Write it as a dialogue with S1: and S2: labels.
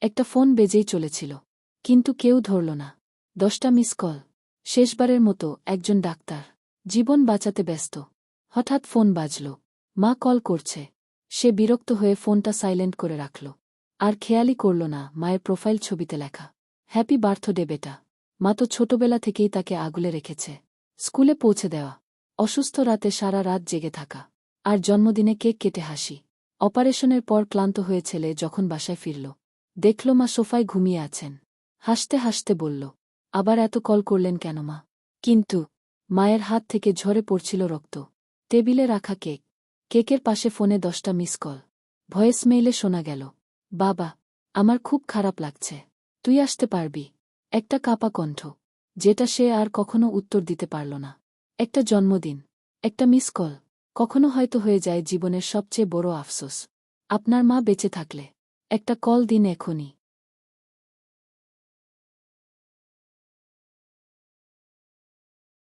S1: একটা ফোন বেজেই চলেছিল, কিন্তু কেউ ধরল না। 10টা মিস কল। শেষবারের মতো একজন ডাক্তার জীবন বাঁচাতে ব্যস্ত। হঠাৎ ফোন বাজল। মা কল করছে। সে বিরক্ত হয়ে ফোনটা সাইলেন্ট করে রাখল। আর খেয়ালই করল না মায়ের প্রোফাইল ছবিতে লেখা, হ্যাপি বার্থডে বেটা। মা তো ছোটবেলা থেকেই তাকে আগলে রেখেছে। স্কুলে পৌঁছে দেওয়া, অসুস্থ রাতে সারা রাত জেগে থাকা, আর জন্মদিনে কেক কেটে হাসি। অপারেশনের পর ক্লান্ত হয়ে ছেলে যখন বাসায় ফিরল, দেখল মা সোফায় ঘুমিয়ে আছেন। হাসতে হাসতে বলল, আবার এত কল করলেন কেন মা? কিন্তু মায়ের হাত থেকে ঝরে পড়ছিল রক্ত। টেবিলে রাখা কেক, কেকের পাশে ফোনে 10টা মিস কল। ভয়েস মেইলে শোনা গেল, বাবা, আমার খুব খারাপ লাগছে, তুই আসতে পারবি? একটা কাপা কণ্ঠ, যেটা সে আর কখনো উত্তর দিতে পারল না। একটা জন্মদিন, একটা মিস কল, কখনো হয়তো হয়ে যায় জীবনের সবচেয়ে বড় আফসোস। আপনার মা বেঁচে থাকলে একটা কল দিন এখনই।